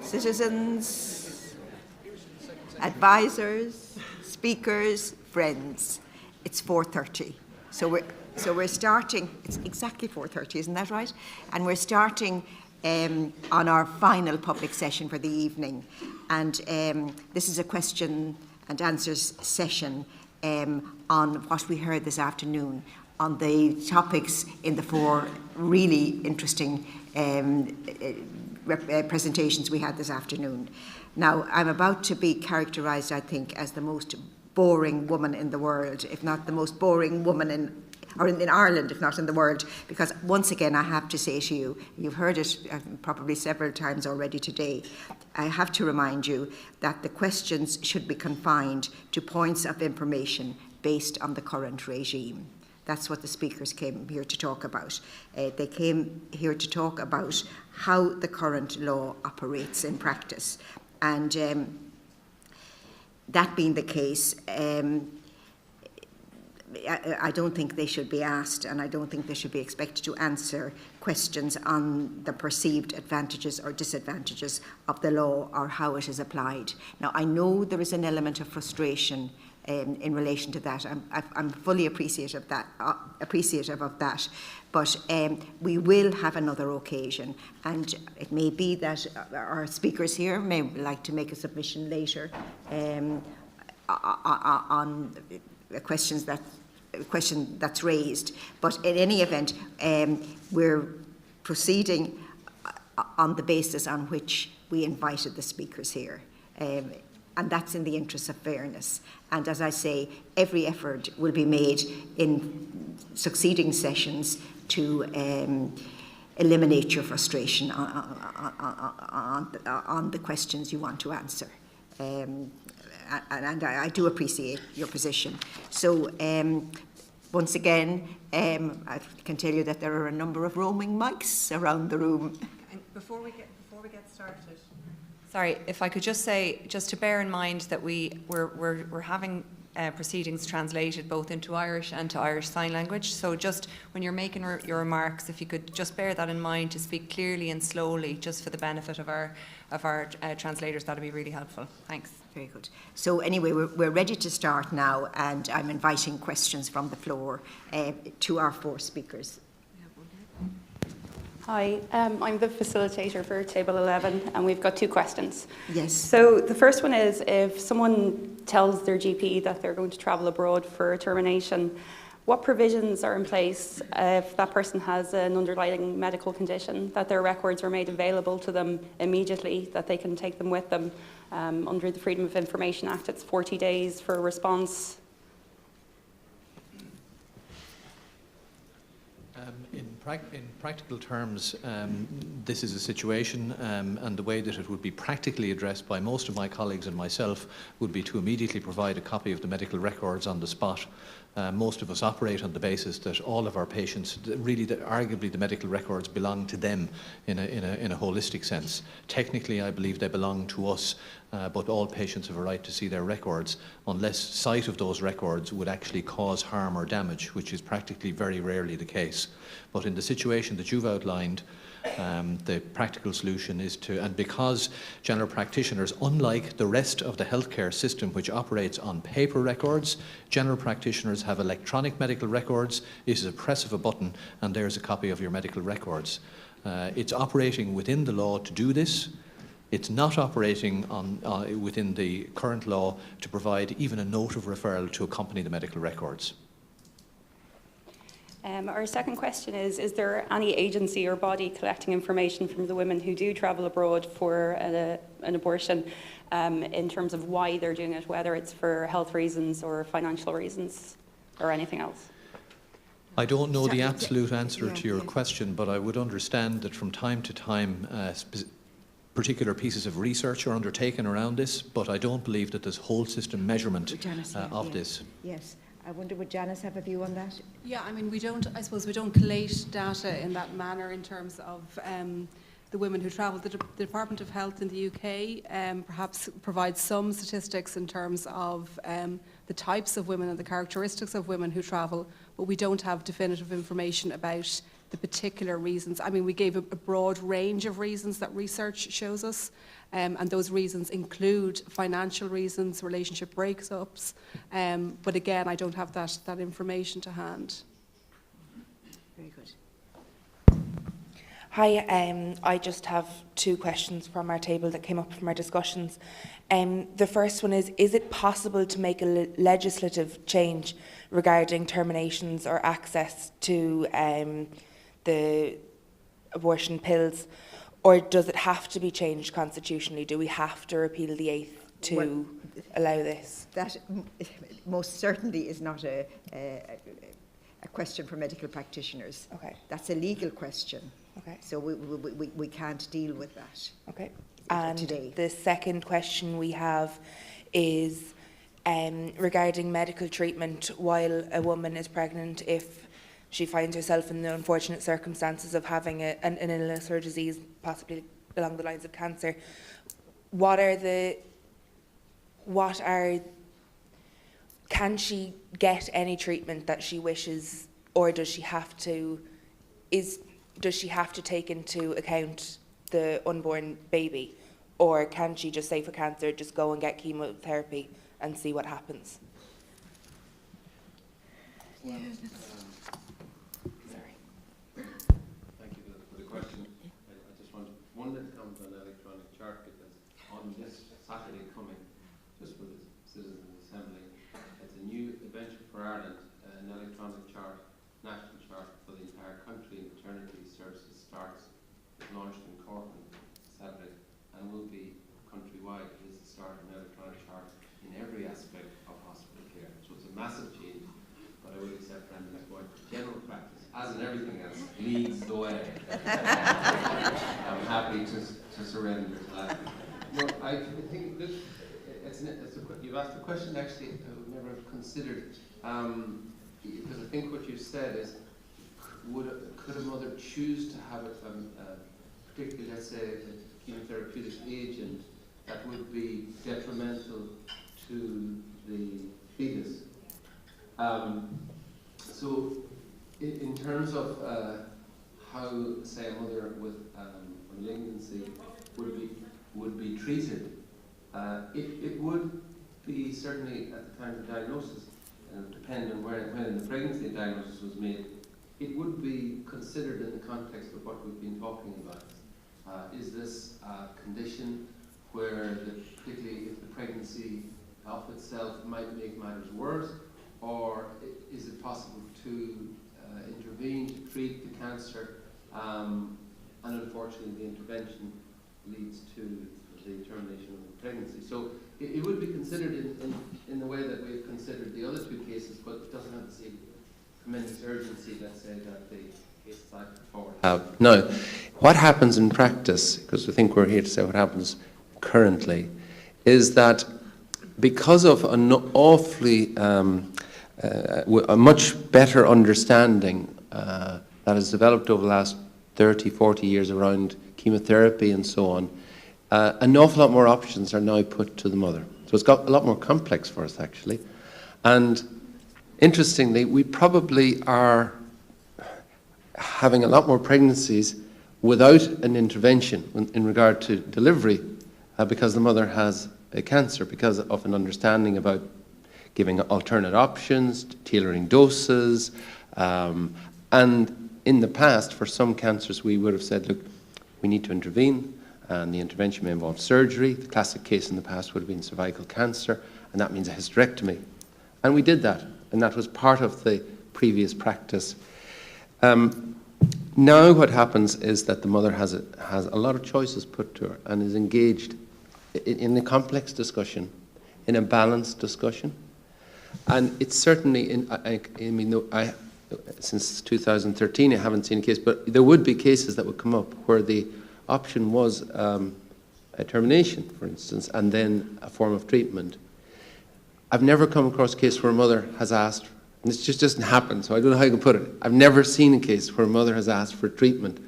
citizens, advisors, speakers, friends. It's 4:30. So we're starting, it's exactly 4:30, isn't that right? And we're starting on our final public session for the evening. And this is a question and answers session on what we heard this afternoon, on the topics in the four really interesting presentations we had this afternoon. Now, I'm about to be characterised, I think, as the most boring woman in the world, if not the most boring woman in Ireland, if not in the world, because once again I have to say to you, you've heard it probably several times already today, I have to remind you that the questions should be confined to points of information based on the current regime. That's what the speakers came here to talk about. They came here to talk about how the current law operates in practice. And that being the case, I don't think they should be asked, and I don't think they should be expected to answer questions on the perceived advantages or disadvantages of the law or how it is applied. Now, I know there is an element of frustration in relation to that. I'm fully appreciative of that. But we will have another occasion, and it may be that our speakers here may like to make a submission later on a question that's raised. But in any event, we're proceeding on the basis on which we invited the speakers here. And that's in the interest of fairness. And as I say, every effort will be made in succeeding sessions to eliminate your frustration on the questions you want to answer. And I do appreciate your position. So once again, I can tell you that there are a number of roaming mics around the room. And before we get started, sorry, if I could just say, just to bear in mind that we're having proceedings translated both into Irish and to Irish Sign Language. So just when you're making your remarks, if you could just bear that in mind to speak clearly and slowly, just for the benefit of our translators, that would be really helpful. Thanks. Very good. So anyway, we're ready to start now, and I'm inviting questions from the floor to our four speakers. Hi, I'm the facilitator for Table 11, and we've got two questions. Yes. So the first one is, if someone tells their GP that they're going to travel abroad for a termination, what provisions are in place if that person has an underlying medical condition, that their records are made available to them immediately, that they can take them with them? Under the Freedom of Information Act, it's 40 days for a response. In practical terms, this is a situation, and the way that it would be practically addressed by most of my colleagues and myself would be to immediately provide a copy of the medical records on the spot. Most of us operate on the basis that all of our patients, really, arguably the medical records belong to them in a holistic sense. Technically, I believe they belong to us, but all patients have a right to see their records unless sight of those records would actually cause harm or damage, which is practically very rarely the case. But in the situation that you've outlined, the practical solution is to, and because general practitioners, unlike the rest of the healthcare system which operates on paper records, general practitioners have electronic medical records. It is a press of a button and there's a copy of your medical records. It's operating within the law to do this. It's not operating within the current law to provide even a note of referral to accompany the medical records. Our second question is there any agency or body collecting information from the women who do travel abroad for an abortion in terms of why they're doing it, whether it's for health reasons or financial reasons or anything else? I don't know the absolute answer to your question, but I would understand that from time to time particular pieces of research are undertaken around this, but I don't believe that there's whole system measurement of this. Yes. I wonder, would Janice have a view on that? Yeah, I mean, I suppose we don't collate data in that manner in terms of the women who travel. The Department of Health in the UK perhaps provides some statistics in terms of the types of women and the characteristics of women who travel, but we don't have definitive information about the particular reasons. I mean, we gave a broad range of reasons that research shows us, and those reasons include financial reasons, relationship breakups, but again, I don't have that information to hand. Very good. Hi, I just have 2 questions from our table that came up from our discussions. The first one is it possible to make a legislative change regarding terminations or access to the abortion pills, or does it have to be changed constitutionally? Do we have to repeal the 8th to allow this? That most certainly is not a question for medical practitioners. Okay. That's a legal question. Okay. So we can't deal with that. Okay. And today. The second question we have is regarding medical treatment while a woman is pregnant, if she finds herself in the unfortunate circumstances of having an illness or disease, possibly along the lines of cancer. Can she get any treatment that she wishes, or does she have to take into account the unborn baby, or can she just say for cancer, just go and get chemotherapy and see what happens? Sorry. Thank you for the question. I just wanted to comment on the electronic chart, because on this Saturday coming, just for the Citizens Assembly, it's a new adventure for Ireland, an electronic chart, national chart for the entire country. Maternity services starts, launched in Cork on Saturday, and will be countrywide. It is the start of an electronic chart in every aspect of hospital care. So it's a massive change, but I would accept Brendan's point. General practice, as in everything else, leads the way. I'm happy to surrender to that. No, I think this, you've asked a question actually I would never have considered, because I think what you've said is, could a mother choose to have particularly, let's say, a chemotherapeutic agent that would be detrimental to the fetus? So, in terms of how, say, a mother with malignancy would be treated, it would be certainly at the time of diagnosis, depending on when in the pregnancy diagnosis was made, it would be considered in the context of what we've been talking about. Is this a condition where, particularly if the pregnancy of itself might make matters worse, or is it possible to intervene to treat the cancer, and unfortunately the intervention leads to the termination of the pregnancy? So it would be considered in the way that we've considered the other 2 cases, but it doesn't have the same tremendous urgency, let's say, that the cases I put forward. Now, what happens in practice, because I think we're here to say what happens currently, is that because of an awfully a much better understanding that has developed over the last 30, 40 years around chemotherapy and so on, an awful lot more options are now put to the mother. So it's got a lot more complex for us, actually. And interestingly, we probably are having a lot more pregnancies without an intervention in regard to delivery, because the mother has a cancer, because of an understanding about giving alternate options, tailoring doses, and in the past, for some cancers, we would have said, look, we need to intervene, and the intervention may involve surgery. The classic case in the past would have been cervical cancer, and that means a hysterectomy. And we did that, and that was part of the previous practice. Now what happens is that the mother has a lot of choices put to her and is engaged in a complex discussion, in a balanced discussion. And it's certainly, since 2013 I haven't seen a case, but there would be cases that would come up where the option was a termination, for instance, and then a form of treatment. I've never come across a case where a mother has asked, and this just doesn't happen, so I don't know how you can put it. I've never seen a case where a mother has asked for treatment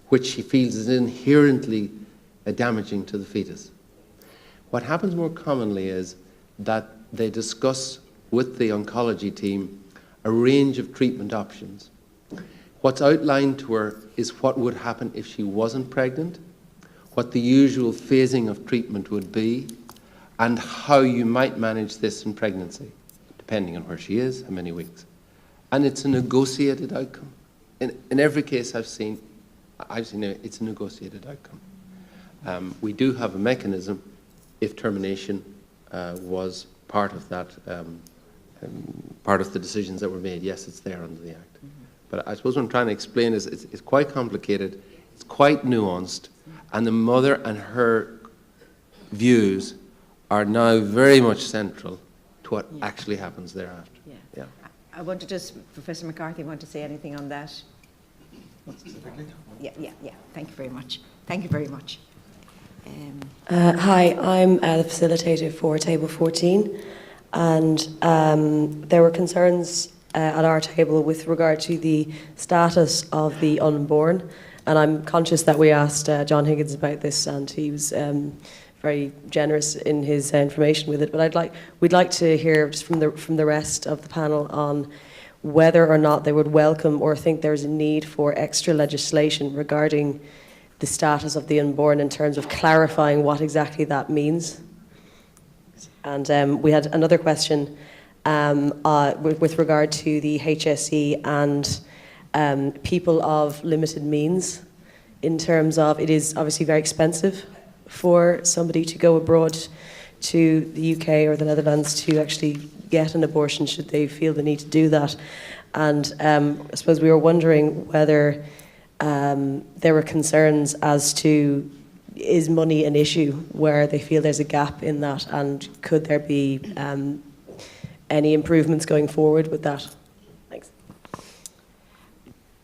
which she feels is inherently damaging to the fetus. What happens more commonly is that they discuss with the oncology team a range of treatment options. What's outlined to her is what would happen if she wasn't pregnant, what the usual phasing of treatment would be, and how you might manage this in pregnancy, depending on where she is, how many weeks. And it's a negotiated outcome. In every case I've seen it, it's a negotiated outcome. We do have a mechanism if termination was part of that, part of the decisions that were made. Yes, it's there under the Act. But I suppose what I'm trying to explain is it's quite complicated, it's quite nuanced, and the mother and her views are now very much central to what actually happens thereafter. Yeah. I want to just, Professor McCarthy, want to say anything on that? Yeah. Thank you very much. Thank you very much. Hi, I'm the facilitator for Table 14, and there were concerns at our table with regard to the status of the unborn, and I'm conscious that we asked John Higgins about this, and he was very generous in his information with it. But we'd like to hear just from the rest of the panel on whether or not they would welcome or think there's a need for extra legislation regarding the status of the unborn in terms of clarifying what exactly that means. And we had another question with regard to the HSE and people of limited means, in terms of it is obviously very expensive for somebody to go abroad to the UK or the Netherlands to actually get an abortion should they feel the need to do that. And I suppose we were wondering whether there were concerns as to, is money an issue where they feel there's a gap in that, and could there be any improvements going forward with that? Thanks.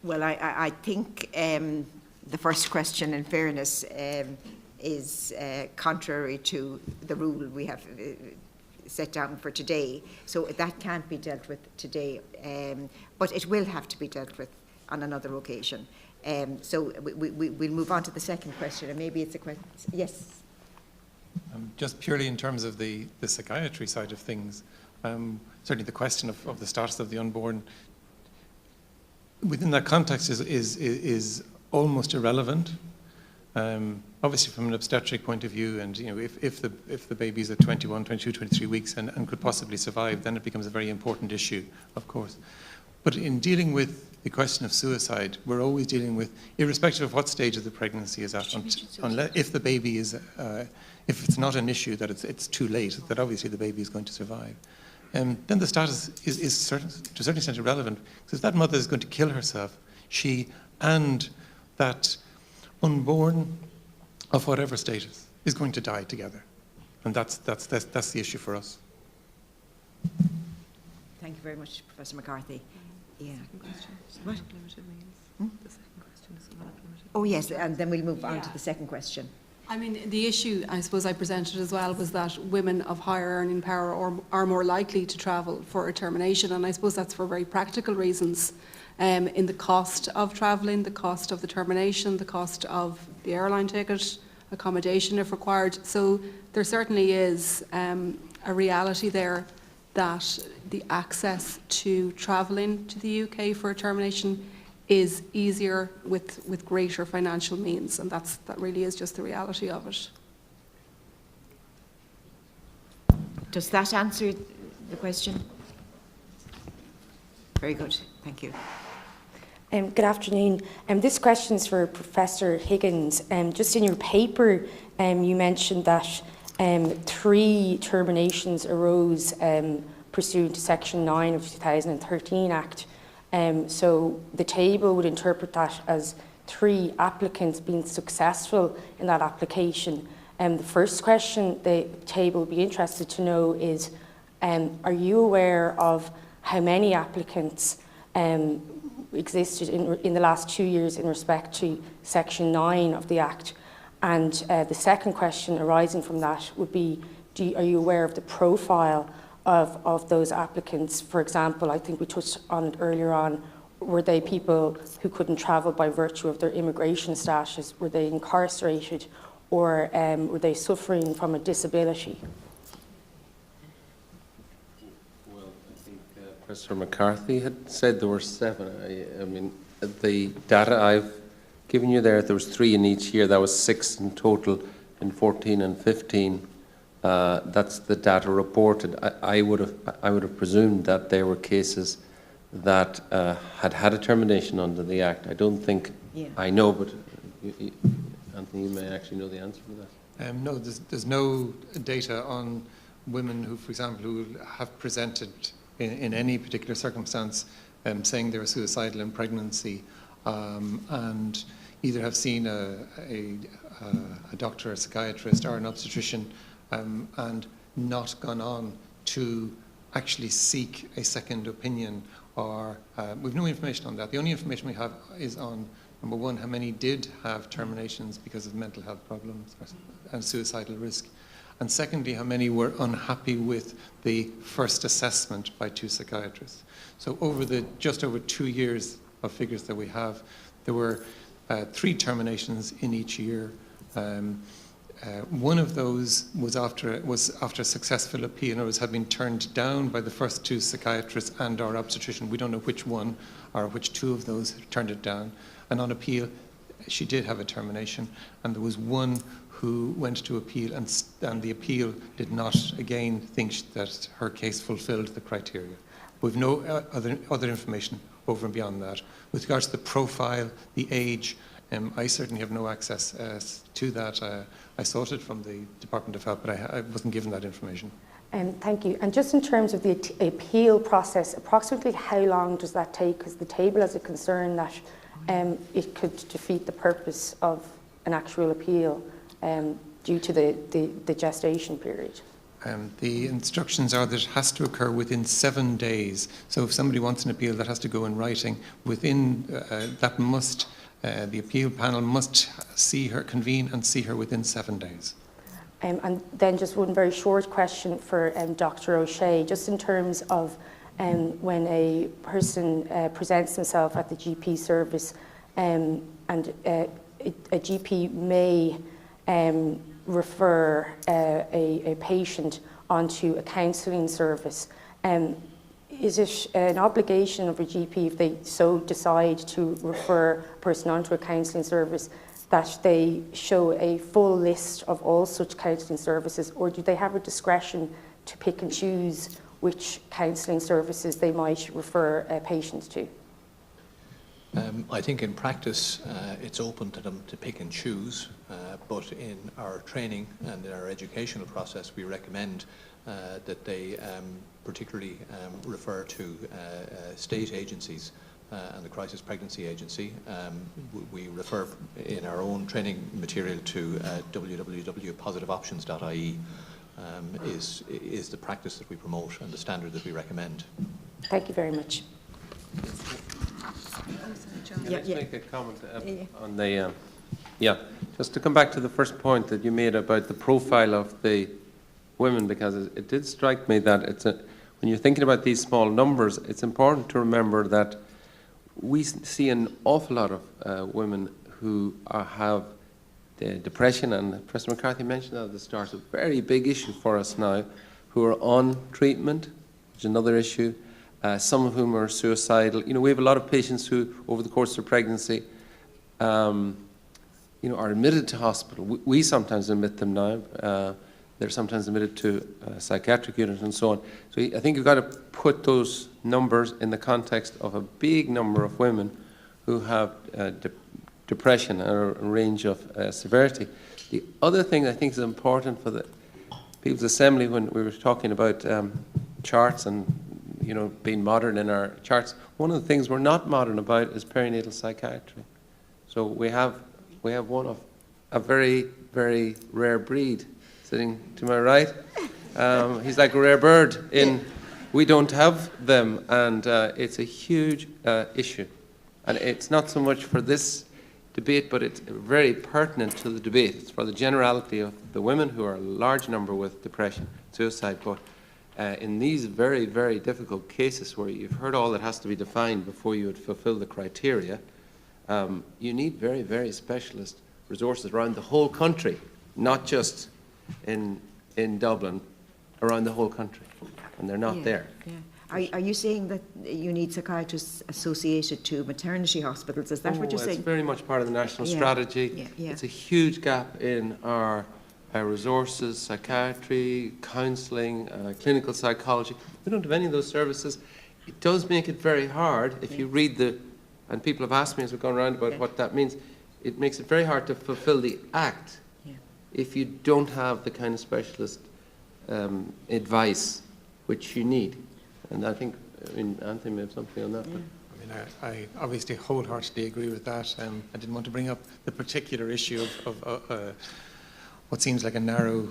Well, I think the first question, in fairness, is contrary to the rule we have set down for today. So that can't be dealt with today, but it will have to be dealt with on another occasion. So we'll move on to the second question, and maybe it's a question. Yes? Just purely in terms of the psychiatry side of things, certainly the question of the status of the unborn within that context is almost irrelevant. Obviously from an obstetric point of view, and if the baby is at 21, 22, 23 weeks and could possibly survive, then it becomes a very important issue, of course. But in dealing with the question of suicide, we're always dealing with, irrespective of what stage of the pregnancy is at, unless, if the baby is, if it's not an issue that it's too late, that obviously the baby is going to survive, then the status is to a certain extent irrelevant. Because if that mother is going to kill herself, she and that unborn of whatever status is going to die together, and that's the issue for us. Thank you very much, Professor McCarthy. Yeah. What? Limited means. The second question is about limited. Oh yes, and then we'll move on to the second question. I mean, the issue, I suppose I presented as well, was that women of higher earning power are more likely to travel for a termination, and I suppose that's for very practical reasons. In the cost of travelling, the cost of the termination, the cost of the airline ticket, accommodation if required. So there certainly is a reality there that the access to travelling to the UK for a termination is easier with greater financial means, and that really is just the reality of it. Does that answer the question? Very good, thank you. Good afternoon. This question is for Professor Higgins. Just in your paper, you mentioned that 3 terminations arose pursuant to Section 9 of the 2013 Act. So the table would interpret that as 3 applicants being successful in that application. The first question the table would be interested to know is, are you aware of how many applicants existed in the last 2 years in respect to Section 9 of the Act? And the second question arising from that would be, are you aware of the profile of those applicants? For example, I think we touched on it earlier on, were they people who couldn't travel by virtue of their immigration status? Were they incarcerated, or were they suffering from a disability? Well, I think Professor McCarthy had said there were 7. I mean, the data I've given you there was 3 in each year. That was 6 in total in 14 and 15. That's the data reported. I would have presumed that there were cases that had a termination under the Act. I don't think I know, but Anthony, you may actually know the answer to that. No, there's no data on women who, for example, who have presented in any particular circumstance saying they were suicidal in pregnancy and either have seen a doctor, a psychiatrist or an obstetrician and not gone on to actually seek a second opinion, or we've no information on that. The only information we have is on, number one, how many did have terminations because of mental health problems and suicidal risk. And secondly, how many were unhappy with the first assessment by 2 psychiatrists. So over just over 2 years of figures that we have, there were 3 terminations in each year. One of those was after a successful appeal, in other words, had been turned down by the first 2 psychiatrists and our obstetrician. We don't know which one or which 2 of those turned it down. And on appeal, she did have a termination, and there was one who went to appeal, and the appeal did not again think that her case fulfilled the criteria. We've no other information over and beyond that. With regards to the profile, the age, I certainly have no access to that. I sought it from the Department of Health, but I wasn't given that information. Thank you. And just in terms of the appeal process, approximately how long does that take? Because the table has a concern that it could defeat the purpose of an actual appeal due to the gestation period. The instructions are that it has to occur within 7 days. So if somebody wants an appeal, that has to go in writing. Within the appeal panel must convene and see her within 7 days. And then just one very short question for Dr. O'Shea, just in terms of when a person presents himself at the GP service and a GP may refer a patient onto a counselling service. Is it an obligation of a GP, if they so decide to refer a person onto a counselling service, that they show a full list of all such counselling services, or do they have a discretion to pick and choose which counselling services they might refer patients to? I think in practice it's open to them to pick and choose, but in our training and in our educational process we recommend that they particularly refer to state agencies and the Crisis Pregnancy Agency. We refer in our own training material to www.positiveoptions.ie is the practice that we promote and the standard that we recommend. Thank you very much. Let's make a comment on the, just to come back to the first point that you made about the profile of the women, because it did strike me that when you're thinking about these small numbers, it's important to remember that we see an awful lot of women who have depression, and Professor McCarthy mentioned that at the start, a very big issue for us now, who are on treatment, which is another issue. Some of whom are suicidal. You know, we have a lot of patients who, over the course of pregnancy, are admitted to hospital. We sometimes admit them now. They're sometimes admitted to psychiatric units and so on. So I think you've got to put those numbers in the context of a big number of women who have depression or a range of severity. The other thing I think is important for the People's Assembly, when we were talking about charts and being modern in our charts, one of the things we're not modern about is perinatal psychiatry. So we have one of a very, very rare breed sitting to my right. He's like a rare bird we don't have them, and it's a huge issue. And it's not so much for this debate, but it's very pertinent to the debate. It's for the generality of the women, who are a large number with depression, suicide, but in these very, very difficult cases where you've heard all that has to be defined before you would fulfill the criteria, you need very, very specialist resources around the whole country, not just in Dublin, around the whole country, and they're not there. Yeah. Are you saying that you need psychiatrists associated to maternity hospitals? Is that what you're saying? It's very much part of the national Yeah. strategy. Yeah. It's a huge gap in our resources, psychiatry, counselling, clinical psychology. We don't have any of those services. It does make it very hard if you read and people have asked me as we've gone around about what that means, it makes it very hard to fulfil the act if you don't have the kind of specialist advice which you need. And I think, Anthony may have something on that. But. I obviously wholeheartedly agree with that. I didn't want to bring up the particular issue of what seems like a narrow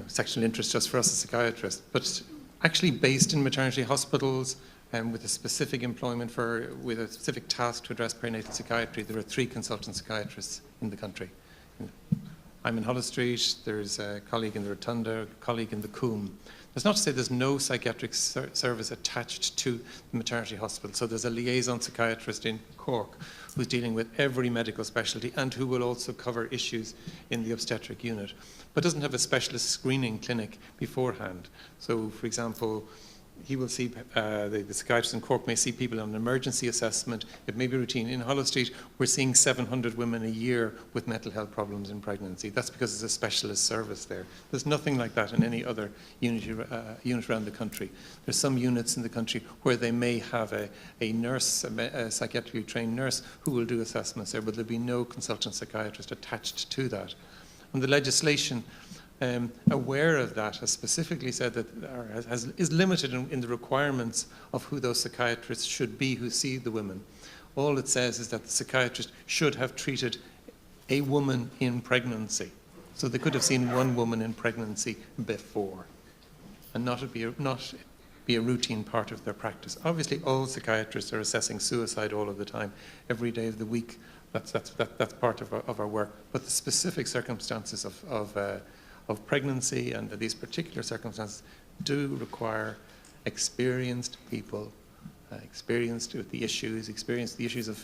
sectional interest just for us as psychiatrists, but actually based in maternity hospitals with a specific employment with a specific task to address perinatal psychiatry, there are 3 consultant psychiatrists in the country. I'm in Holles Street, there's a colleague in the Rotunda, a colleague in the Coombe. That's not to say there's no psychiatric service attached to the maternity hospital. So there's a liaison psychiatrist in Cork who's dealing with every medical specialty and who will also cover issues in the obstetric unit, but doesn't have a specialist screening clinic beforehand. So, for example, he will see, the psychiatrist in Cork may see people on an emergency assessment. It may be routine. In Holles Street, we're seeing 700 women a year with mental health problems in pregnancy. That's because there's a specialist service there. There's nothing like that in any other unit around the country. There's some units in the country where they may have a nurse, a psychiatrically trained nurse, who will do assessments there, but there'll be no consultant psychiatrist attached to that. And the legislation, aware of that, has specifically said that is limited in the requirements of who those psychiatrists should be who see the women. All it says is that the psychiatrist should have treated a woman in pregnancy. So they could have seen one woman in pregnancy before and not be a routine part of their practice. Obviously, all psychiatrists are assessing suicide all of the time, every day of the week. That's part of our work. But the specific circumstances of pregnancy and these particular circumstances do require experienced people, experienced with the issues of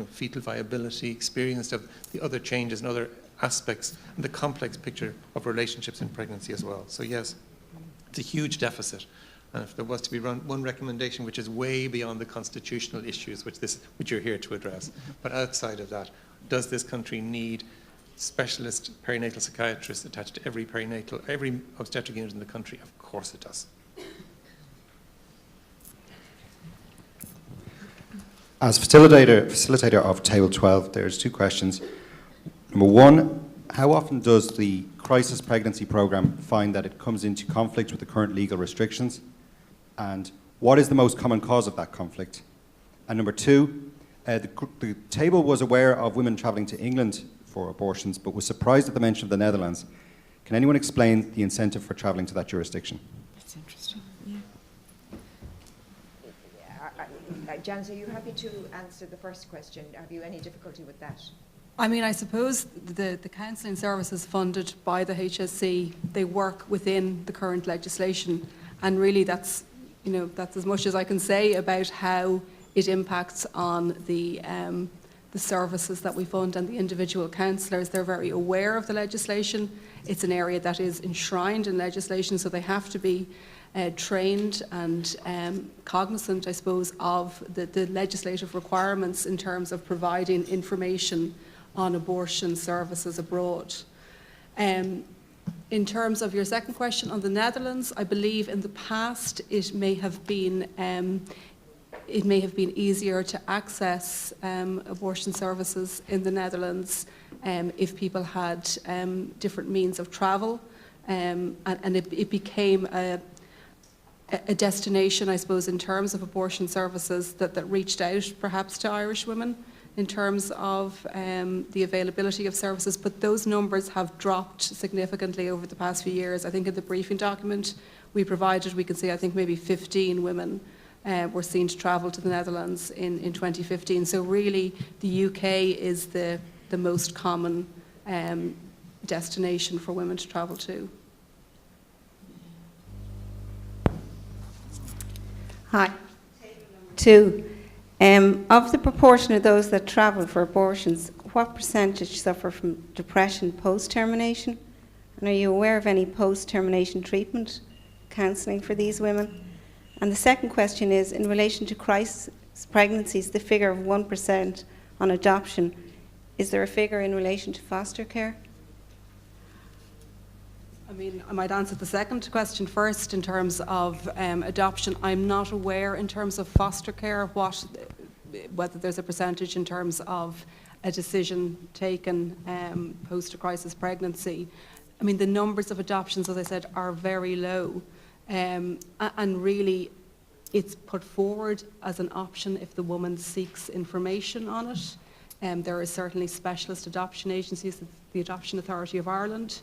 fetal viability, experienced of the other changes and other aspects, and the complex picture of relationships in pregnancy as well. So yes, it's a huge deficit. And if there was to be one recommendation which is way beyond the constitutional issues which you're here to address, but outside of that, does this country need specialist perinatal psychiatrists attached to every obstetric unit in the country? Of course it does. As facilitator of Table 12, there's 2 questions. Number 1, how often does the crisis pregnancy programme find that it comes into conflict with the current legal restrictions? And what is the most common cause of that conflict? And number 2, the table was aware of women travelling to England for abortions, but was surprised at the mention of the Netherlands. Can anyone explain the incentive for travelling to that jurisdiction? That's interesting. Janice, are you happy to answer the first question? Have you any difficulty with that? I mean, I suppose the counselling services funded by the HSC, they work within the current legislation, and really that's as much as I can say about how it impacts on the services that we fund and the individual counsellors. They're very aware of the legislation. It's an area that is enshrined in legislation, so they have to be trained and cognizant, I suppose, of the legislative requirements in terms of providing information on abortion services abroad. In terms of your second question on the Netherlands, I believe in the past it may have been easier to access abortion services in the Netherlands if people had different means of travel, and it became a destination, I suppose, in terms of abortion services that reached out perhaps to Irish women in terms of the availability of services, but those numbers have dropped significantly over the past few years. I think in the briefing document we provided, we can see I think maybe 15 women were seen to travel to the Netherlands in 2015. So really the UK is the most common destination for women to travel to. Hi. 2. Of the proportion of those that travel for abortions, what percentage suffer from depression post-termination? And are you aware of any post-termination treatment, counselling for these women? And the second question is, in relation to crisis pregnancies, the figure of 1% on adoption, is there a figure in relation to foster care? I mean, I might answer the second question first in terms of adoption. I'm not aware in terms of foster care whether there's a percentage in terms of a decision taken post a crisis pregnancy. I mean, the numbers of adoptions, as I said, are very low. And really, it's put forward as an option if the woman seeks information on it. There are certainly specialist adoption agencies, the Adoption Authority of Ireland,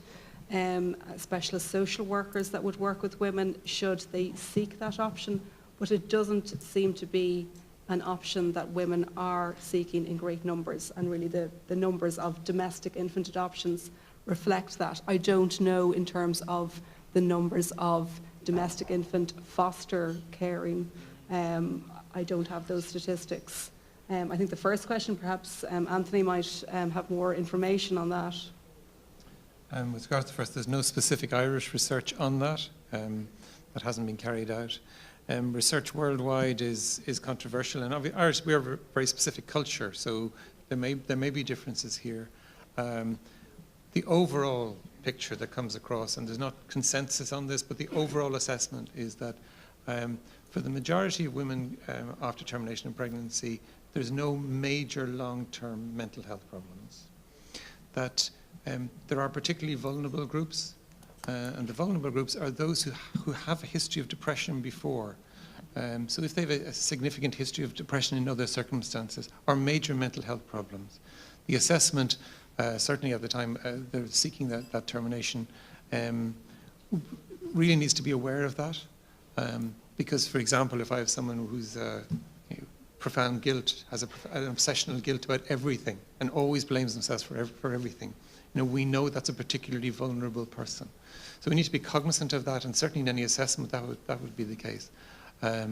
specialist social workers that would work with women should they seek that option, but it doesn't seem to be an option that women are seeking in great numbers, and really the numbers of domestic infant adoptions reflect that. I don't know in terms of the numbers of domestic infant foster caring. I don't have those statistics. I think the first question, perhaps Anthony might have more information on that. With regards to the first, there's no specific Irish research on that. That hasn't been carried out. Research worldwide is controversial, and Irish, we are a very specific culture, so there may be differences here. The overall picture that comes across, and there's not consensus on this, but the overall assessment is that for the majority of women after termination of pregnancy, there's no major long-term mental health problems. That there are particularly vulnerable groups, and the vulnerable groups are those who have a history of depression before. So if they have a significant history of depression in other circumstances, or major mental health problems, the assessment, certainly at the time they're seeking that termination, really needs to be aware of that. Because, for example, if I have someone who's profound guilt, has an obsessional guilt about everything, and always blames themselves for everything, we know that's a particularly vulnerable person. So we need to be cognizant of that, and certainly in any assessment that would be the case. But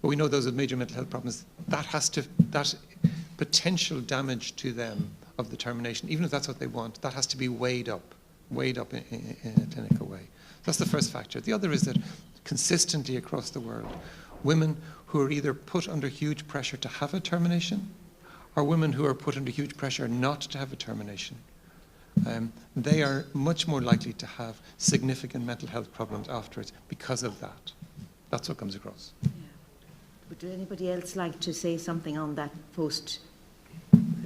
we know those with major mental health problems, that potential damage to them of the termination, even if that's what they want, that has to be weighed up in a clinical way. That's the first factor. The other is that consistently across the world, women who are either put under huge pressure to have a termination, or women who are put under huge pressure not to have a termination, they are much more likely to have significant mental health problems afterwards because of that. That's what comes across. Yeah. Would anybody else like to say something on that post?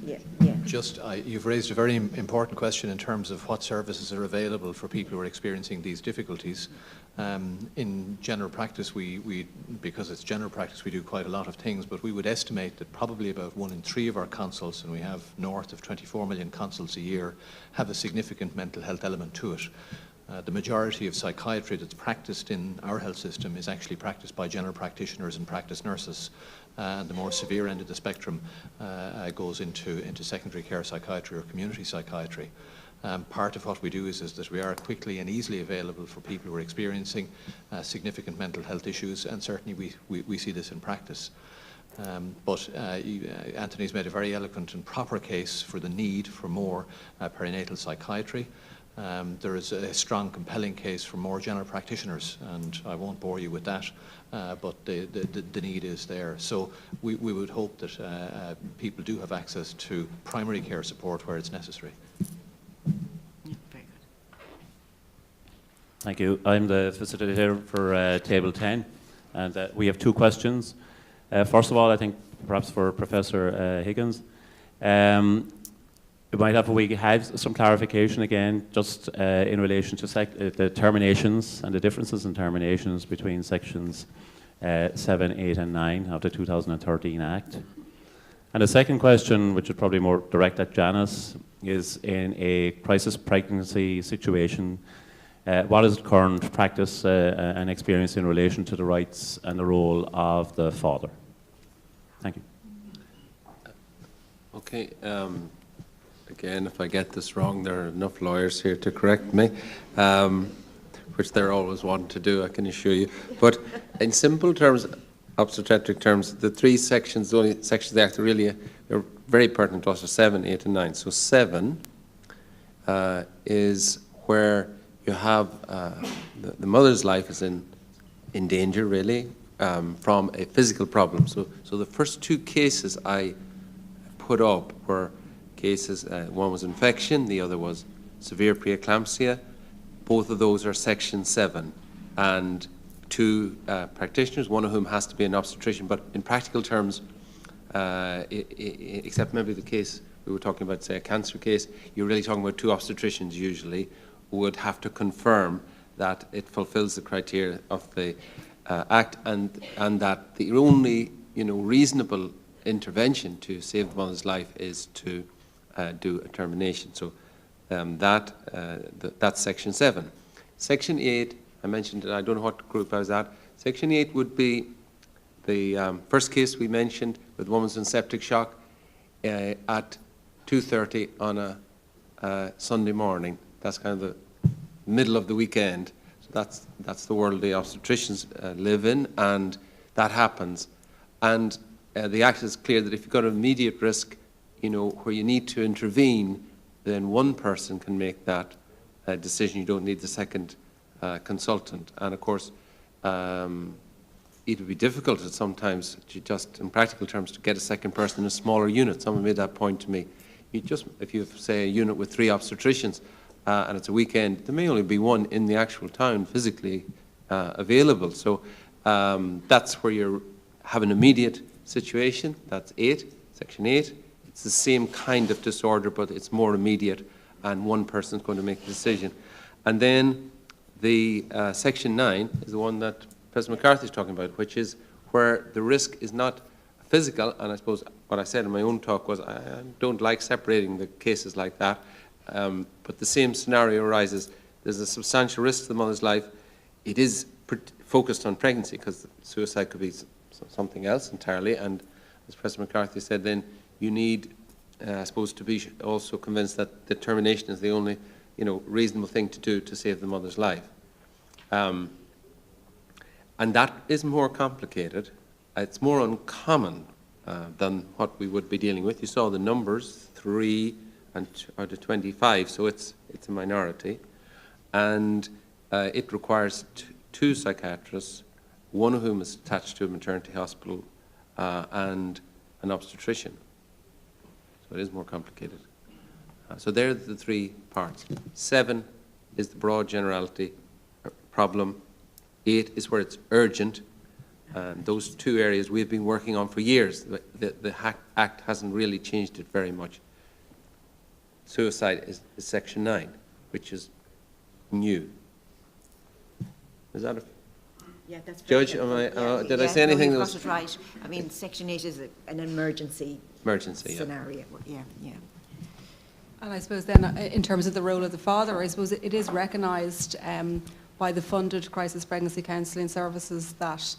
Yeah. You've raised a very important question in terms of what services are available for people who are experiencing these difficulties. In general practice, because it's general practice, we do quite a lot of things, but we would estimate that probably about 1 in 3 of our consults, and we have north of 24 million consults a year, have a significant mental health element to it. The majority of psychiatry that's practiced in our health system is actually practiced by general practitioners and practice nurses. And the more severe end of the spectrum goes into secondary care psychiatry or community psychiatry. Part of what we do is that we are quickly and easily available for people who are experiencing significant mental health issues, and certainly we see this in practice. But Anthony's made a very eloquent and proper case for the need for more perinatal psychiatry. There is a strong, compelling case for more general practitioners, and I won't bore you with that, but the need is there. So we would hope that people do have access to primary care support where it's necessary. Yeah, very good. Thank you. I'm the facilitator for Table 10, and we have 2 questions. First of all, I think perhaps for Professor Higgins, we might have some clarification again, just in relation to the terminations and the differences in terminations between sections 7, 8 and 9 of the 2013 Act. And the second question, which is probably more direct at Janice, is in a crisis pregnancy situation, what is the current practice and experience in relation to the rights and the role of the father? Thank you. Okay. Again, if I get this wrong, there are enough lawyers here to correct me, which they're always wanting to do, I can assure you. But in simple terms, obstetric terms, the 3 sections, the only sections of the Act that really are very pertinent to us are 7, 8 and 9. So 7 is where you have the mother's life is in danger, really, from a physical problem. So the first two cases I put up were cases, one was infection, the other was severe preeclampsia. Both of those are Section 7, and two practitioners, one of whom has to be an obstetrician, but in practical terms, except maybe the case we were talking about, say a cancer case, you're really talking about two obstetricians usually who would have to confirm that it fulfills the criteria of the Act, and that the only reasonable intervention to save the mother's life is to do a termination. So that's Section 7. Section 8, I mentioned it, I don't know what group I was at. Section 8 would be the first case we mentioned with the woman's in septic shock at 2:30 on a Sunday morning. That's kind of the middle of the weekend. So that's the world the obstetricians live in, and that happens. And the Act is clear that if you've got an immediate risk, where you need to intervene, then one person can make that decision. You don't need the second consultant. And of course, it would be difficult sometimes, just in practical terms, to get a second person in a smaller unit. Someone made that point to me. If you have, say, a unit with 3 obstetricians and it's a weekend, there may only be one in the actual town physically available. So that's where you have an immediate situation. That's 8, Section 8. It's the same kind of disorder, but it's more immediate, and one person is going to make the decision. And then the Section 9 is the one that Professor McCarthy is talking about, which is where the risk is not physical. And I suppose what I said in my own talk was I don't like separating the cases like that, but the same scenario arises. There's a substantial risk to the mother's life. It is focused on pregnancy, because suicide could be something else entirely. And as Professor McCarthy said, then you need, I suppose, to be also convinced that the termination is the only, reasonable thing to do to save the mother's life. And that is more complicated. It's more uncommon than what we would be dealing with. You saw the numbers, 3 out of 25, so it's a minority. And it requires 2 psychiatrists, one of whom is attached to a maternity hospital, and an obstetrician. So it is more complicated. So there are the 3 parts. 7 is the broad generality problem. 8 is where it's urgent. And those 2 areas we've been working on for years. The Act hasn't really changed it very much. Suicide is Section 9, which is new. Is that a... Yeah, that's Judge, did I say anything? No, you've got it right. I mean, Section 8 is an emergency scenario. Yeah. And I suppose then, in terms of the role of the father, I suppose it is recognised by the funded crisis pregnancy counselling services that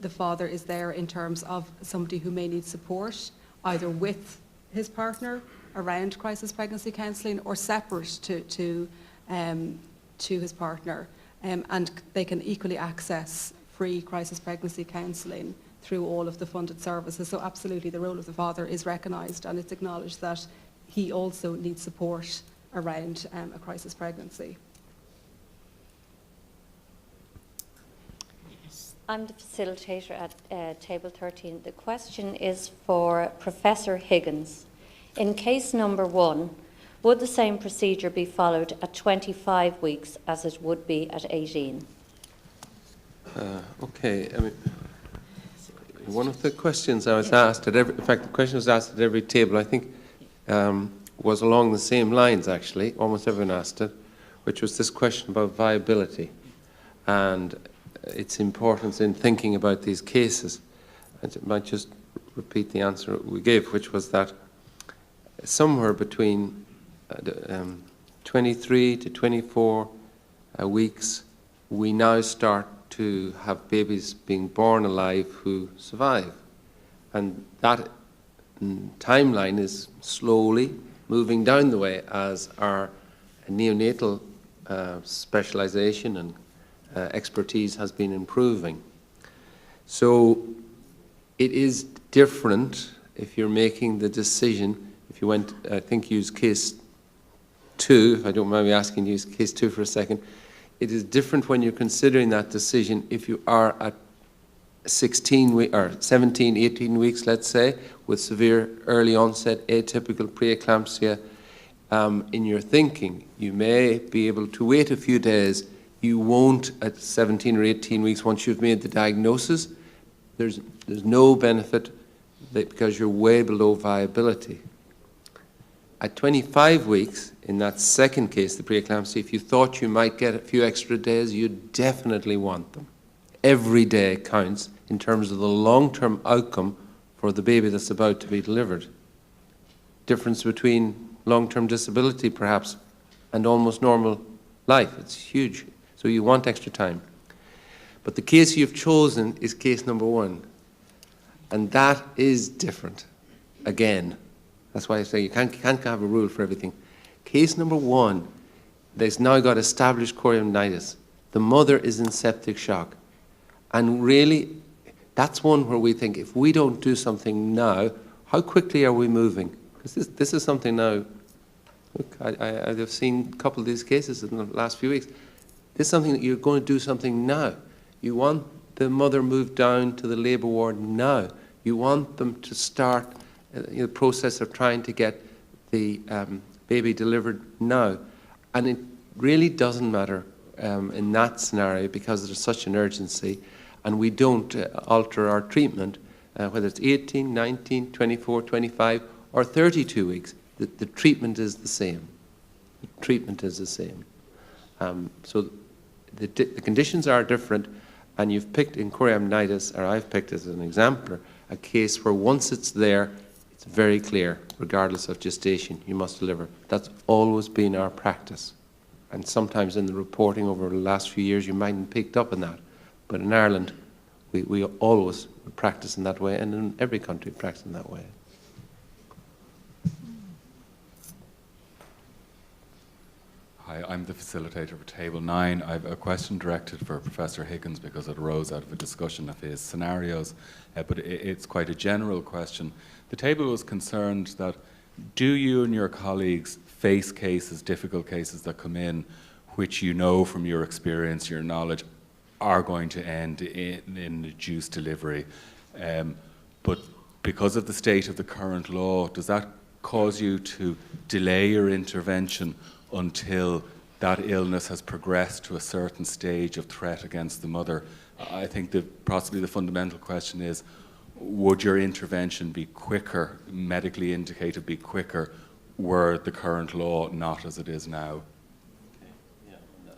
the father is there in terms of somebody who may need support, either with his partner around crisis pregnancy counselling or separate to his partner. And they can equally access free crisis pregnancy counselling through all of the funded services. So absolutely the role of the father is recognised, and it's acknowledged that he also needs support around a crisis pregnancy. I'm the facilitator at table 13. The question is for Professor Higgins. In case number 1, would the same procedure be followed at 25 weeks as it would be at 18? Okay, I mean, one of the questions I was asked in fact, the question was asked at every table, I think, was along the same lines, actually. Almost everyone asked it, which was this question about viability and its importance in thinking about these cases. I might just repeat the answer we gave, which was that somewhere between 23 to 24 weeks, we now start to have babies being born alive who survive. And that timeline is slowly moving down the way as our neonatal specialization and expertise has been improving. So it is different if you're making the decision. If you went, I think, use case 2, if I don't mind me asking you, use case 2 for a second. It is different when you're considering that decision if you are at 17, 18 weeks, let's say, with severe early onset atypical preeclampsia in your thinking. You may be able to wait a few days. You won't at 17 or 18 weeks once you've made the diagnosis. There's no benefit because you're way below viability. At 25 weeks, in that second case, the preeclampsia, if you thought you might get a few extra days, you definitely want them. Every day counts in terms of the long-term outcome for the baby that's about to be delivered. Difference between long-term disability, perhaps, and almost normal life. It's huge. So you want extra time. But the case you've chosen is case number 1. And that is different. Again, that's why I say you can't have a rule for everything. Case number 1, they've now got established chorioamnitis. The mother is in septic shock. And really, that's one where we think, if we don't do something now, how quickly are we moving? Because this is something now, look, I've seen a couple of these cases in the last few weeks. This is something that you're going to do something now. You want the mother moved down to the labour ward now. You want them to start the process of trying to get the baby delivered now. And it really doesn't matter in that scenario because there's such an urgency, and we don't alter our treatment, whether it's 18, 19, 24, 25, or 32 weeks. The treatment is the same. The treatment is the same. So the conditions are different, and you've picked in chorioamnitis, or I've picked as an exemplar, a case where once it's there, it's very clear, regardless of gestation, you must deliver. That's always been our practice. And sometimes in the reporting over the last few years, you mightn't have picked up on that. But in Ireland, we always practice in that way, and in every country practice in that way. Hi, I'm the facilitator for Table 9. I have a question directed for Professor Higgins because it arose out of a discussion of his scenarios, but it's quite a general question. The table was concerned that do you and your colleagues face cases, difficult cases that come in, which you know from your experience, your knowledge, are going to end in induced delivery, but because of the state of the current law, does that cause you to delay your intervention until that illness has progressed to a certain stage of threat against the mother? I think that possibly the fundamental question is, would your intervention be quicker, medically indicated be quicker, were the current law not as it is now?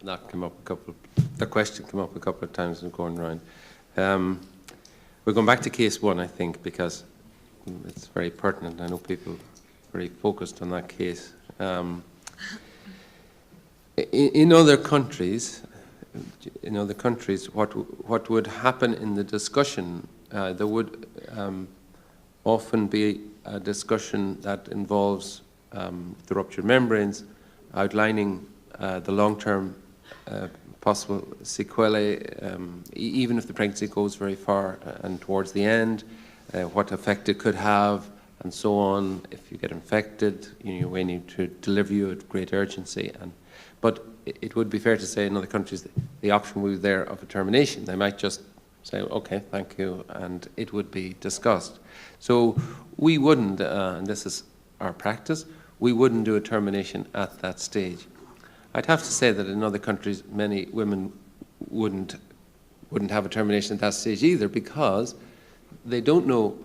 The question came up a couple of times in going around. We're going back to case 1, I think, because it's very pertinent. I know people are very focused on that case. In other countries, what would happen in the discussion? There would often be a discussion that involves the ruptured membranes, outlining the long-term possible sequelae, even if the pregnancy goes very far and towards the end, what effect it could have, and so on. If you get infected, we need to deliver you at great urgency. But it would be fair to say in other countries the option would be there of a termination. They might just say, okay, thank you, and it would be discussed. So we wouldn't, and this is our practice, we wouldn't do a termination at that stage. I'd have to say that in other countries, many women wouldn't have a termination at that stage either, because they don't know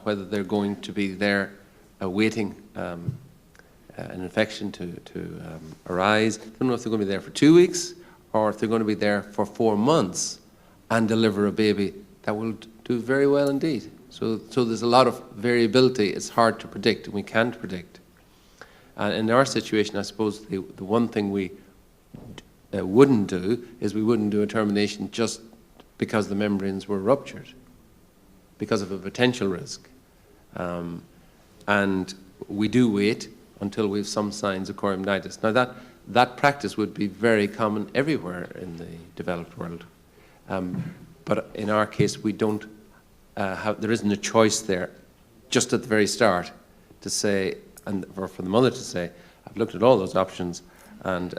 whether they're going to be there awaiting an infection to arise. They don't know if they're going to be there for 2 weeks or if they're going to be there for 4 months and deliver a baby that will do very well indeed. So there's a lot of variability. It's hard to predict, and we can't predict. And in our situation, I suppose the one thing we wouldn't do is we wouldn't do a termination just because the membranes were ruptured, because of a potential risk. And we do wait until we have some signs of chorioamnitis. Now that practice would be very common everywhere in the developed world. But in our case, we don't there isn't a choice there just at the very start to say, and for the mother to say, I've looked at all those options and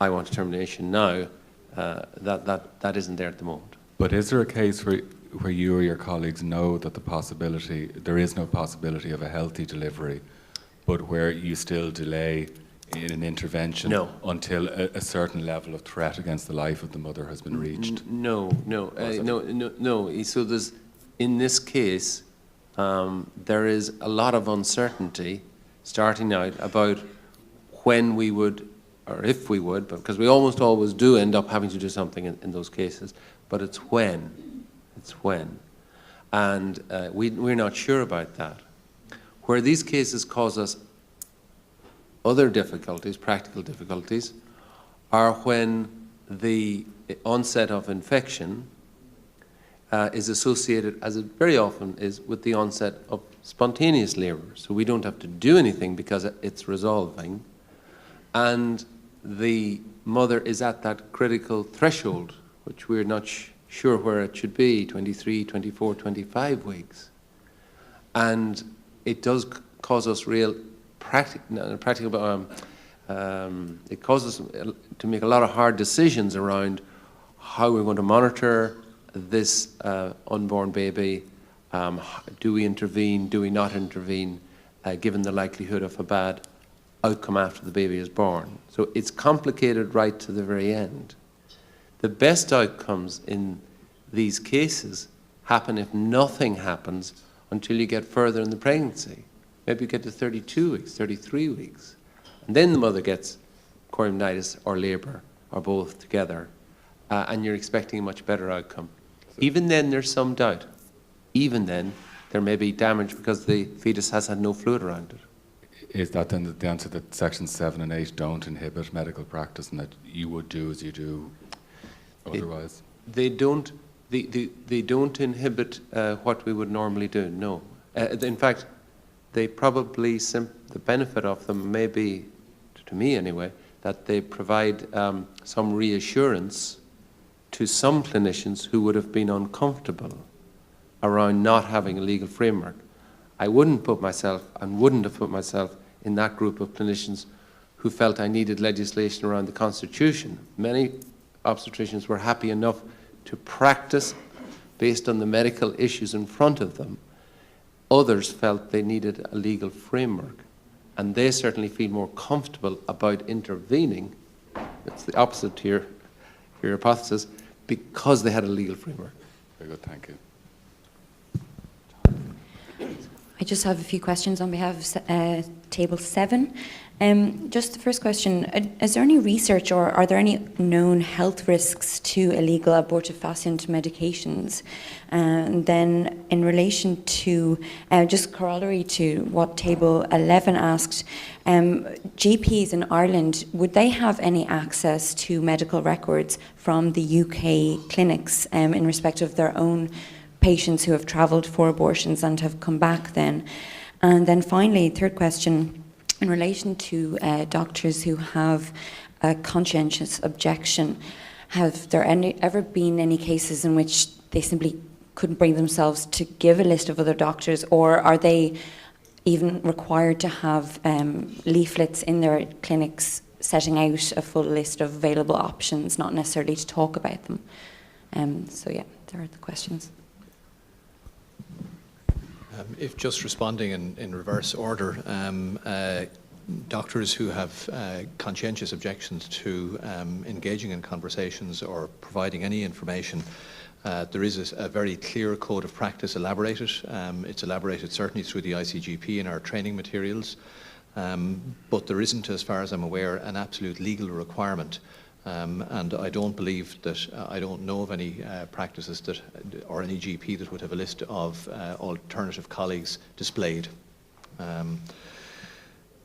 I want a termination now. That isn't there at the moment. But is there a case where where you or your colleagues know that there is no possibility of a healthy delivery, but where you still delay in an intervention until a certain level of threat against the life of the mother has been reached? No. So there's, in this case, there is a lot of uncertainty starting out about when we would, or if we would, because we almost always do end up having to do something in those cases, but it's when. It's when. And we're not sure about that. Where these cases cause us other difficulties, practical difficulties, are when the onset of infection is associated, as it very often is, with the onset of spontaneous labour. So we don't have to do anything because it's resolving. And the mother is at that critical threshold, which we're not sure where it should be, 23, 24, 25 weeks. And it does cause us real it causes us to make a lot of hard decisions around how we're going to monitor this unborn baby. Do we intervene? Do we not intervene? Given the likelihood of a bad outcome after the baby is born. So it's complicated right to the very end. The best outcomes in these cases happen if nothing happens until you get further in the pregnancy. Maybe you get to 32 weeks, 33 weeks. And then the mother gets chorioamnitis or labour, or both together, and you're expecting a much better outcome. Even then, there's some doubt. Even then, there may be damage because the fetus has had no fluid around it. Is that then the answer that Sections 7 and 8 don't inhibit medical practice and that you would do as you do otherwise? They don't inhibit what we would normally do, no. In fact, they probably, the benefit of them may be, to me anyway, that they provide some reassurance to some clinicians who would have been uncomfortable around not having a legal framework. I wouldn't put myself, and wouldn't have put myself, in that group of clinicians who felt I needed legislation around the Constitution. Many obstetricians were happy enough to practice based on the medical issues in front of them. Others felt they needed a legal framework, and they certainly feel more comfortable about intervening. It's the opposite to your hypothesis, because they had a legal framework. Very good, thank you. I just have a few questions on behalf of Table 7. Just the first question, is there any research or are there any known health risks to illegal abortifacient medications? And then in relation to, just corollary to what Table 11 asked, GPs in Ireland, would they have any access to medical records from the UK clinics in respect of their own patients who have travelled for abortions and have come back then? And then finally, third question, in relation to doctors who have a conscientious objection, have there ever been any cases in which they simply couldn't bring themselves to give a list of other doctors, or are they even required to have leaflets in their clinics setting out a full list of available options, not necessarily to talk about them? So yeah, there are the questions. If just responding in reverse order, doctors who have conscientious objections to engaging in conversations or providing any information, there is a very clear code of practice elaborated. It's elaborated certainly through the ICGP in our training materials, but there isn't, as far as I'm aware, an absolute legal requirement. And I don't believe that, I don't know of any practices that, or any GP that would have a list of alternative colleagues displayed.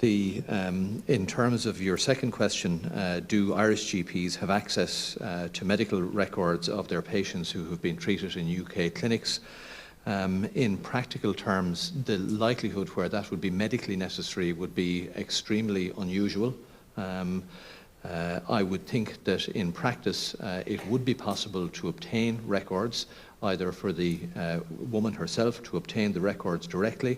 In terms of your second question, do Irish GPs have access to medical records of their patients who have been treated in UK clinics? In practical terms, the likelihood where that would be medically necessary would be extremely unusual. I would think that in practice it would be possible to obtain records, either for the woman herself to obtain the records directly,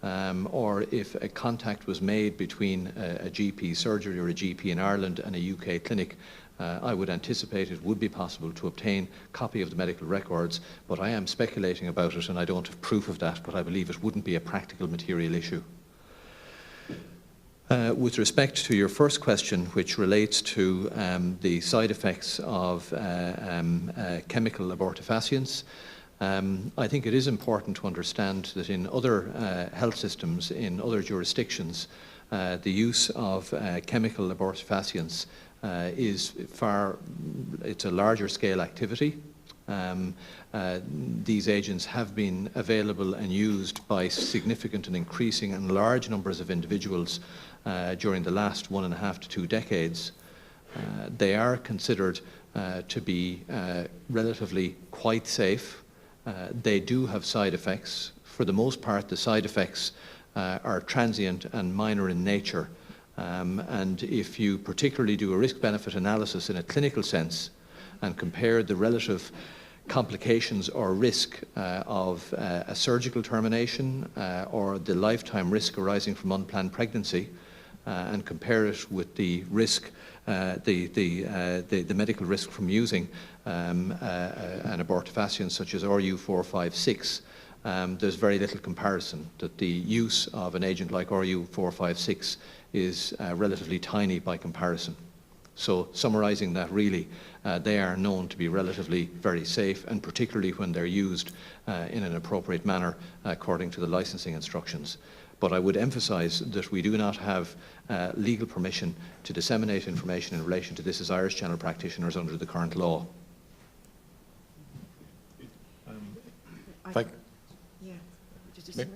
or if a contact was made between a GP surgery or a GP in Ireland and a UK clinic, I would anticipate it would be possible to obtain a copy of the medical records, but I am speculating about it and I don't have proof of that, but I believe it wouldn't be a practical material issue. With respect to your first question, which relates to the side effects of chemical abortifacients, I think it is important to understand that in other health systems, in other jurisdictions, the use of chemical abortifacients it's a larger scale activity. These agents have been available and used by significant and increasing and large numbers of individuals during the last 1.5 to 2 decades. They are considered to be relatively quite safe. They do have side effects. For the most part, the side effects are transient and minor in nature. And if you particularly do a risk-benefit analysis in a clinical sense and compare the relative complications or risk of a surgical termination or the lifetime risk arising from unplanned pregnancy and compare it with the risk, the medical risk from using an abortifacient such as RU456, there's very little comparison, that the use of an agent like RU456 is relatively tiny by comparison. So summarising that, really, they are known to be relatively very safe, and particularly when they're used in an appropriate manner according to the licensing instructions. But I would emphasise that we do not have legal permission to disseminate information in relation to this as Irish general practitioners under the current law.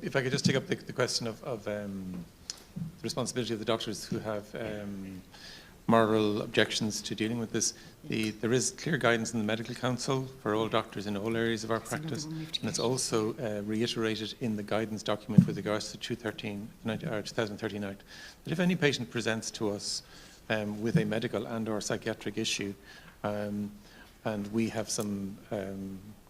If I could just take up the question of the responsibility of the doctors who have moral objections to dealing with this. There is clear guidance in the Medical Council for all doctors in all areas of our practice, and it's also reiterated in the guidance document with regards to 2013 Act, that if any patient presents to us with a medical and or psychiatric issue, and we have some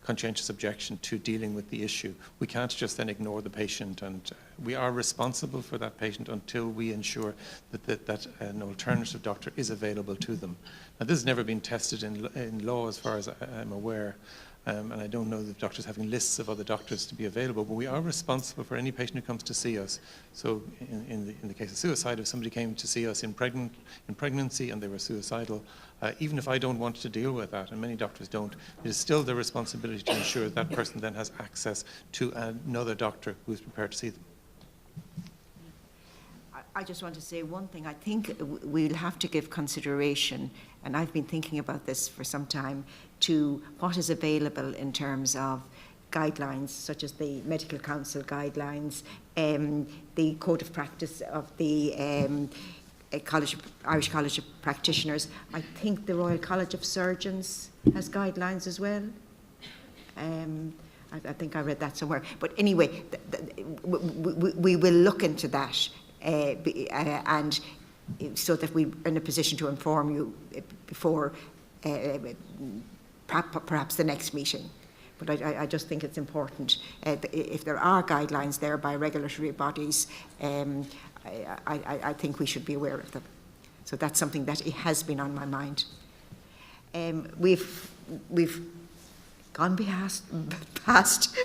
conscientious objection to dealing with the issue, we can't just then ignore the patient, and we are responsible for that patient until we ensure that an alternative doctor is available to them. Now, this has never been tested in law as far as I'm aware, and I don't know that doctors having lists of other doctors to be available, but we are responsible for any patient who comes to see us. So in the case of suicide, if somebody came to see us in pregnancy and they were suicidal, even if I don't want to deal with that, and many doctors don't, it is still their responsibility to ensure that person then has access to another doctor who is prepared to see them. I just want to say one thing. I think we'll have to give consideration, and I've been thinking about this for some time, to what is available in terms of guidelines, such as the Medical Council guidelines, the Code of Practice of the Irish College of Practitioners. I think the Royal College of Surgeons has guidelines as well. I think I read that somewhere. But anyway, we will look into that, and so that we're in a position to inform you before perhaps the next meeting. But I just think it's important. If there are guidelines there by regulatory bodies, I think we should be aware of them. So that's something that has been on my mind. We've gone past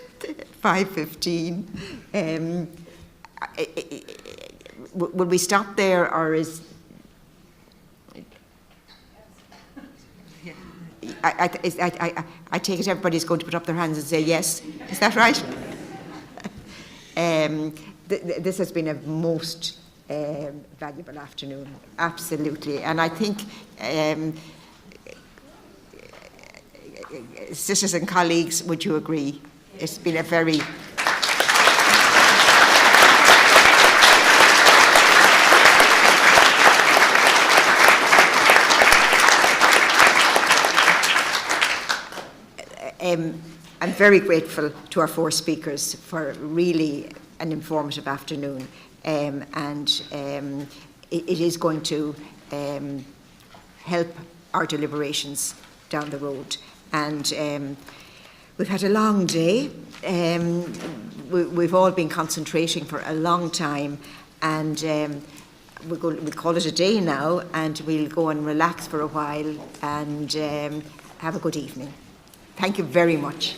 5:15. Will we stop there, or is... I take it everybody's going to put up their hands and say yes. Is that right? This has been a most valuable afternoon, absolutely. And I think sisters and colleagues, would you agree? It's been a very... I'm very grateful to our 4 speakers for really an informative afternoon, and it is going to help our deliberations down the road. And We've had a long day. We've all been concentrating for a long time, and we'll call it a day now, and we'll go and relax for a while and have a good evening. Thank you very much.